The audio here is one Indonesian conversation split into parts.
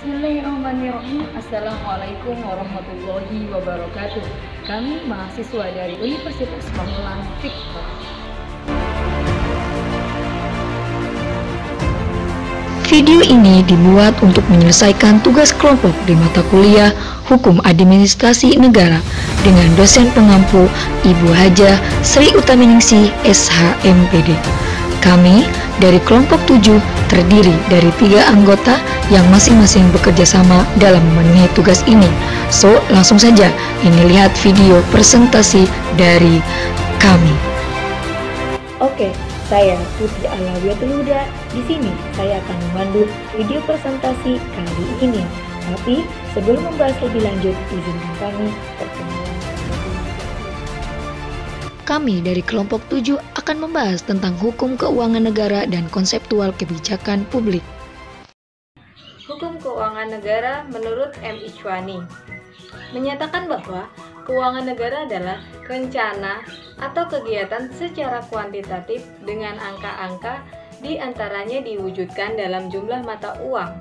Bismillahirrahmanirrahim. Assalamualaikum warahmatullahi wabarakatuh. Kami mahasiswa dari Universitas Pamulang Fikra. Video ini dibuat untuk menyelesaikan tugas kelompok di mata kuliah Hukum Administrasi Negara dengan dosen pengampu Ibu Hajah Sri Utaminingsih SHMPD. Kami dari kelompok 7 terdiri dari 3 anggota yang masing-masing bekerja sama dalam memenuhi tugas ini. So, langsung saja ini lihat video presentasi dari kami. Oke, saya Putri Alawiatul Huda. Di sini saya akan memandu video presentasi kali ini. Tapi sebelum membahas lebih lanjut, izinkan kami perkenalan. Kami dari kelompok 7 akan membahas tentang hukum keuangan negara dan konseptual kebijakan publik. Hukum keuangan negara menurut M. Ichwani menyatakan bahwa keuangan negara adalah rencana atau kegiatan secara kuantitatif dengan angka-angka di antaranya diwujudkan dalam jumlah mata uang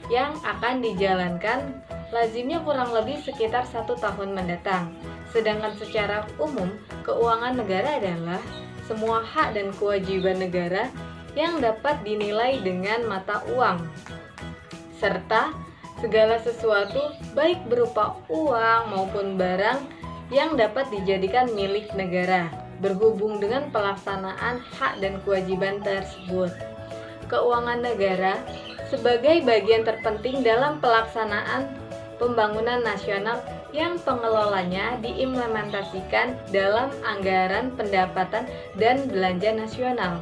yang akan dijalankan lazimnya kurang lebih sekitar 1 tahun mendatang. Sedangkan secara umum, keuangan negara adalah semua hak dan kewajiban negara yang dapat dinilai dengan mata uang, serta segala sesuatu baik berupa uang maupun barang yang dapat dijadikan milik negara berhubung dengan pelaksanaan hak dan kewajiban tersebut. Keuangan negara sebagai bagian terpenting dalam pelaksanaan pembangunan nasional yang pengelolanya diimplementasikan dalam anggaran pendapatan dan belanja nasional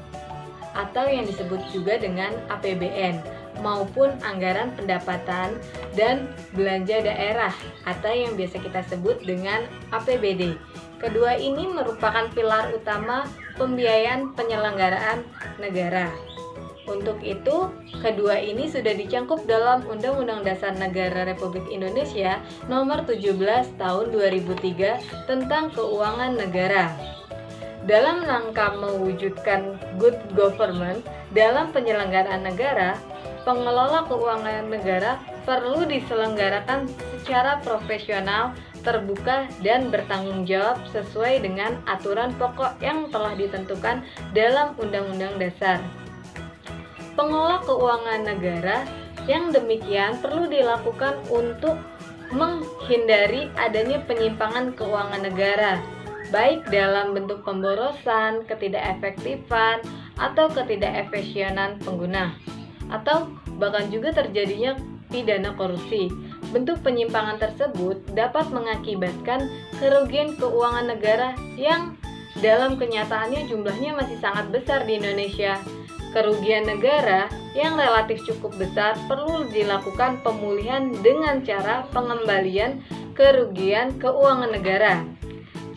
atau yang disebut juga dengan APBN maupun anggaran pendapatan dan belanja daerah atau yang biasa kita sebut dengan APBD. Kedua ini merupakan pilar utama pembiayaan penyelenggaraan negara. Untuk itu, kedua ini sudah dicangkup dalam Undang-Undang Dasar Negara Republik Indonesia Nomor 17 Tahun 2003 tentang Keuangan Negara. Dalam rangka mewujudkan good government dalam penyelenggaraan negara, pengelola keuangan negara perlu diselenggarakan secara profesional, terbuka, dan bertanggung jawab sesuai dengan aturan pokok yang telah ditentukan dalam Undang-Undang Dasar. Pengelola keuangan negara yang demikian perlu dilakukan untuk menghindari adanya penyimpangan keuangan negara, baik dalam bentuk pemborosan, ketidakefektifan, atau ketidakefisienan pengguna, atau bahkan juga terjadinya pidana korupsi. Bentuk penyimpangan tersebut dapat mengakibatkan kerugian keuangan negara yang dalam kenyataannya jumlahnya masih sangat besar di Indonesia. Kerugian negara yang relatif cukup besar perlu dilakukan pemulihan dengan cara pengembalian kerugian keuangan negara.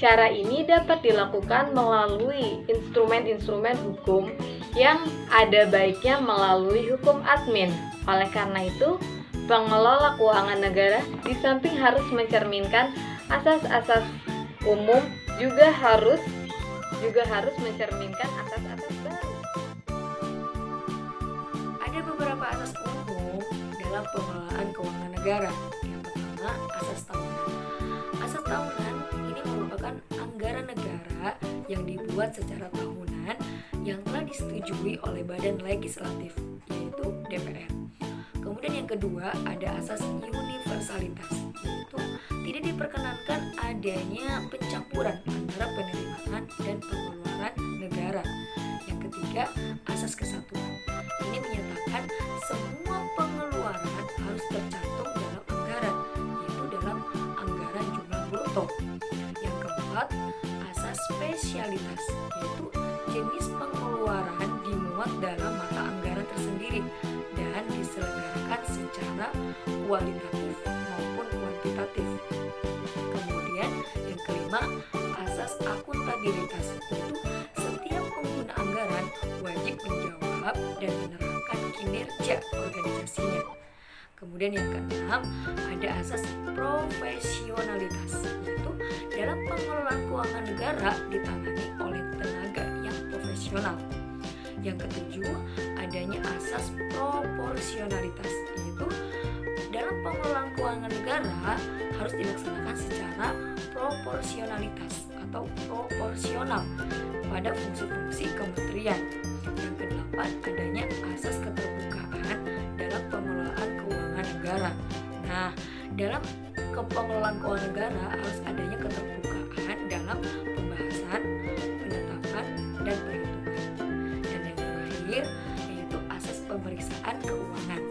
Cara ini dapat dilakukan melalui instrumen-instrumen hukum yang ada baiknya melalui hukum admin. Oleh karena itu, pengelola keuangan negara di samping harus mencerminkan asas-asas umum juga harus mencerminkan asas-asas baru. Ada beberapa asas umum dalam pengelolaan keuangan negara. Yang pertama, asas tahunan. Asas tahunan ini merupakan anggaran negara yang dibuat secara tahunan yang telah disetujui oleh badan legislatif, yaitu DPR. Kemudian yang kedua, ada asas universalitas, yaitu tidak diperkenankan adanya pencampuran antara penerimaan dan pengeluaran negara. Yang ketiga, asas kesatuan. Ini menyatakan semua pengeluaran harus tercantum dalam anggaran, yaitu dalam anggaran jumlah bruto. Yang keempat, asas spesialitas, yaitu jenis pengeluaran dimuat dalam mata anggaran tersendiri dan diselenggarakan secara kualitatif maupun kuantitatif. Kemudian yang kelima, asas akuntabilitas, yaitu setiap pengguna anggaran wajib menjawab dan menerangkan kinerja organisasinya. Kemudian yang keenam, ada asas profesionalitas, yaitu dalam pengelolaan keuangan negara ditangani oleh tenaga yang profesional. Yang ketujuh, adanya asas proporsionalitas, yaitu proporsionalitas atau proporsional pada fungsi-fungsi kementerian. Yang kedelapan, adanya asas keterbukaan dalam pengelolaan keuangan negara. Nah, dalam pengelolaan keuangan negara harus adanya keterbukaan dalam pembahasan, penetapan, dan perhitungan. Dan yang terakhir yaitu asas pemeriksaan keuangan.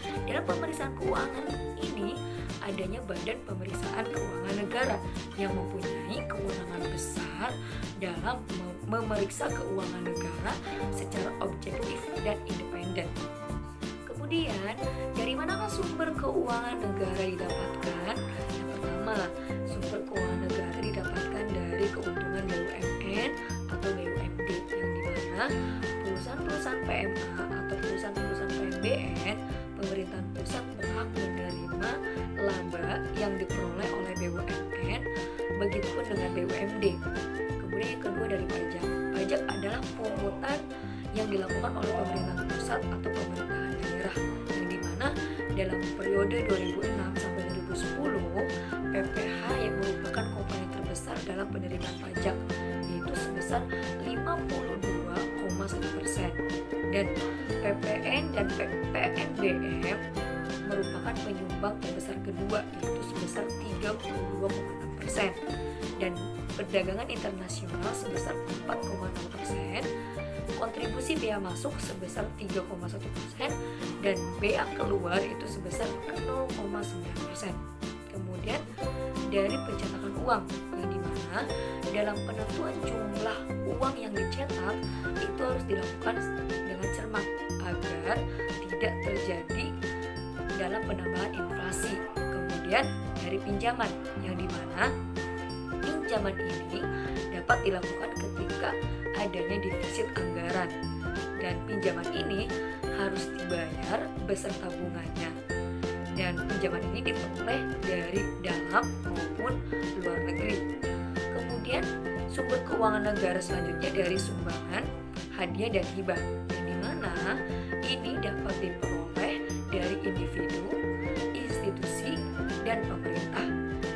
Nah, dalam pemeriksaan keuangan ini adanya Badan Pemeriksaan Keuangan Negara yang mempunyai kewenangan besar dalam memeriksa keuangan negara secara objektif dan independen. Kemudian, dari manakah sumber keuangan negara didapatkan? Yang pertama, sumber keuangan negara didapatkan dari keuntungan BUMN atau BUMD, yang dimana perusahaan-perusahaan PMA atau perusahaan-perusahaan PMBN, pemerintahan pusat berhak menerima laba yang diperoleh oleh BUMN, begitupun dengan BUMD. Kemudian yang kedua dari pajak. Pajak adalah pungutan yang dilakukan oleh pemerintahan pusat atau pemerintahan daerah, yang dimana dalam periode 2006 sampai 2010 PPH yang merupakan komponen terbesar dalam penerimaan pajak, yaitu sebesar 52,1%, dan PPN dan PNBM merupakan penyumbang terbesar kedua, yaitu sebesar 32,6%, dan perdagangan internasional sebesar 4,6%, kontribusi bea masuk sebesar 3,1%, dan bea keluar itu sebesar 0,9%. Kemudian dari pencetakan uang, yang dimana dalam penentuan jumlah uang yang dicetak itu harus dilakukan dengan cermat agar tidak terjadi dalam penambahan inflasi. Kemudian dari pinjaman, yang dimana pinjaman ini dapat dilakukan ketika adanya defisit anggaran, dan pinjaman ini harus dibayar beserta bunganya, dan pinjaman ini diperoleh dari dalam maupun luar negeri. Kemudian sumber keuangan negara selanjutnya dari sumbangan, hadiah, dan hibah, yang dimana ini dapat diperoleh dari individu, institusi, dan pemerintah,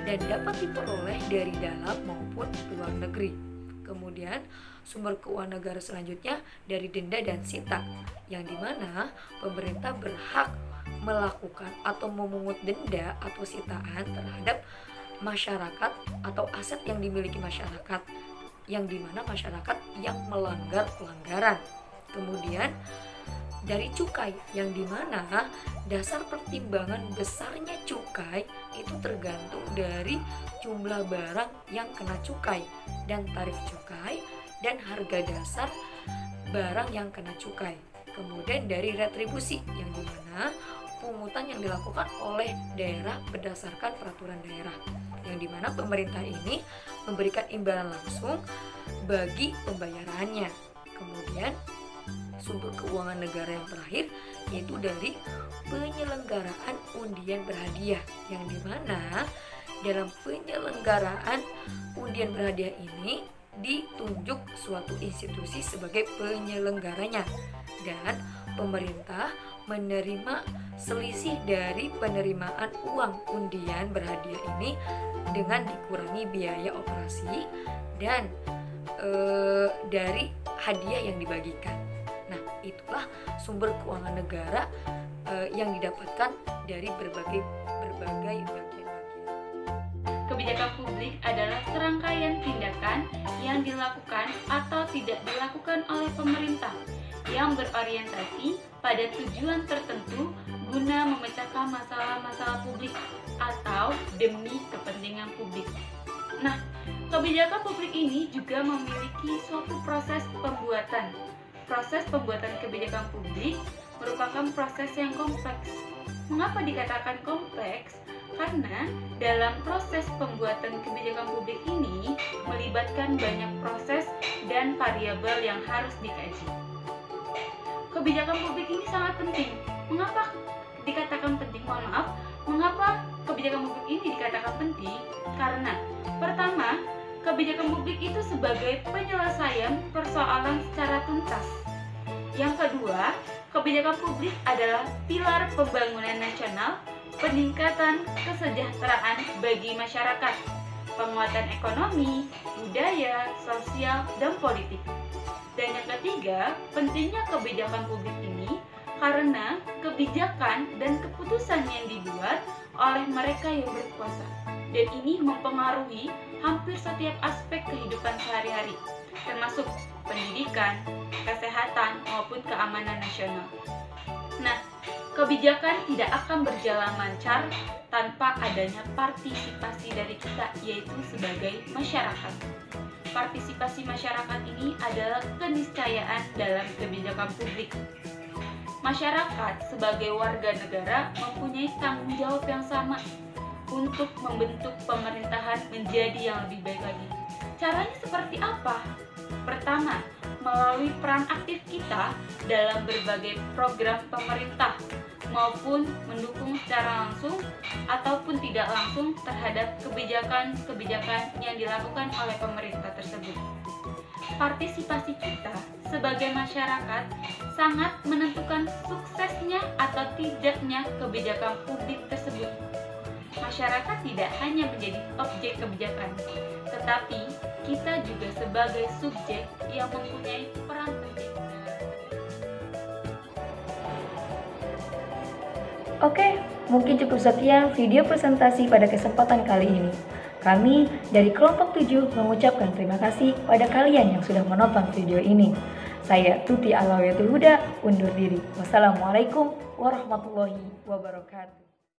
dan dapat diperoleh dari dalam maupun luar negeri. Kemudian sumber keuangan negara selanjutnya dari denda dan sita, yang dimana pemerintah berhak melakukan atau memungut denda atau sitaan terhadap masyarakat atau aset yang dimiliki masyarakat, yang dimana masyarakat yang melanggar pelanggaran. Kemudian dari cukai, yang dimana dasar pertimbangan besarnya cukai itu tergantung dari jumlah barang yang kena cukai dan tarif cukai dan harga dasar barang yang kena cukai. Kemudian dari retribusi, yang dimana pungutan yang dilakukan oleh daerah berdasarkan peraturan daerah, yang dimana pemerintah ini memberikan imbalan langsung bagi pembayarannya. Kemudian sumber keuangan negara yang terakhir yaitu dari penyelenggaraan undian berhadiah, yang dimana dalam penyelenggaraan undian berhadiah ini ditunjuk suatu institusi sebagai penyelenggaranya, dan pemerintah menerima selisih dari penerimaan uang undian berhadiah ini dengan dikurangi biaya operasi dan dari hadiah yang dibagikan. Nah, itulah sumber keuangan negara yang didapatkan dari berbagai bagian-bagian. Kebijakan publik adalah serangkaian tindakan yang dilakukan atau tidak dilakukan oleh pemerintah yang berorientasi pada tujuan tertentu guna memecahkan masalah-masalah publik atau demi kepentingan publik. Nah, kebijakan publik ini juga memiliki suatu proses pembuatan. Proses pembuatan kebijakan publik merupakan proses yang kompleks. Mengapa dikatakan kompleks? Karena dalam proses pembuatan kebijakan publik ini melibatkan banyak proses dan variabel yang harus dikaji. Kebijakan publik ini sangat penting. Mengapa dikatakan penting? Mengapa kebijakan publik ini dikatakan penting? Karena pertama, kebijakan publik itu sebagai penyelesaian persoalan secara tuntas. Yang kedua, kebijakan publik adalah pilar pembangunan nasional, peningkatan kesejahteraan bagi masyarakat. penguatan ekonomi, budaya, sosial, dan politik. Dan yang ketiga, pentingnya kebijakan publik ini karena kebijakan dan keputusan yang dibuat oleh mereka yang berkuasa. Dan ini mempengaruhi hampir setiap aspek kehidupan sehari-hari, termasuk pendidikan, kesehatan, maupun keamanan nasional. Nah, kebijakan tidak akan berjalan lancar tanpa adanya partisipasi dari kita, yaitu sebagai masyarakat. Partisipasi masyarakat ini adalah keniscayaan dalam kebijakan publik. Masyarakat sebagai warga negara mempunyai tanggung jawab yang sama untuk membentuk pemerintahan menjadi yang lebih baik lagi. Caranya seperti apa? Pertama, melalui peran aktif kita dalam berbagai program pemerintah maupun mendukung secara langsung ataupun tidak langsung terhadap kebijakan-kebijakan yang dilakukan oleh pemerintah tersebut. Partisipasi kita sebagai masyarakat sangat menentukan suksesnya atau tidaknya kebijakan publik tersebut. Masyarakat tidak hanya menjadi objek kebijakan, tetapi kita juga sebagai subjek yang mempunyai peran penting. Oke, mungkin cukup sekian video presentasi pada kesempatan kali ini. Kami dari kelompok 7 mengucapkan terima kasih pada kalian yang sudah menonton video ini. Saya Tuti Alawiyatul Huda undur diri. Wassalamualaikum warahmatullahi wabarakatuh.